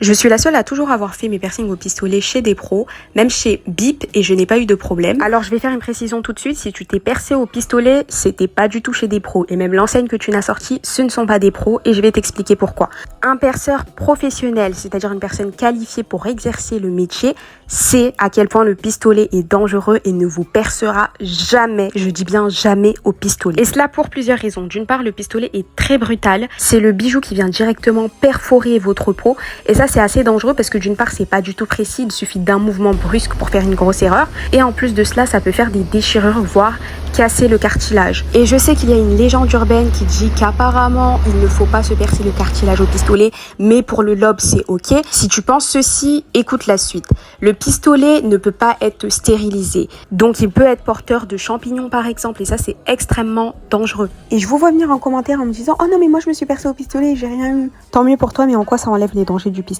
Je suis la seule à toujours avoir fait mes piercings au pistolet chez des pros, même chez Bip, et je n'ai pas eu de problème. Alors je vais faire une précision tout de suite, si tu t'es percé au pistolet, c'était pas du tout chez des pros. Et même l'enseigne que tu n'as sortie, ce ne sont pas des pros, et je vais t'expliquer pourquoi. Un perceur professionnel, c'est-à-dire une personne qualifiée pour exercer le métier, sait à quel point le pistolet est dangereux et ne vous percera jamais, je dis bien jamais, au pistolet. Et cela pour plusieurs raisons. D'une part, le pistolet est très brutal, c'est le bijou qui vient directement perforer votre peau, et ça c'est assez dangereux parce que d'une part c'est pas du tout précis, il suffit d'un mouvement brusque pour faire une grosse erreur, et en plus de cela ça peut faire des déchirures, voire casser le cartilage. Et je sais qu'il y a une légende urbaine qui dit qu'apparemment il ne faut pas se percer le cartilage au pistolet, mais pour le lobe c'est ok. Si tu penses ceci, écoute la suite. Le pistolet ne peut pas être stérilisé, donc il peut être porteur de champignons par exemple, et ça c'est extrêmement dangereux. Et je vous vois venir en commentaire en me disant: oh non mais moi je me suis percé au pistolet et j'ai rien eu. Tant mieux pour toi, mais en quoi ça enlève les dangers du pistolet?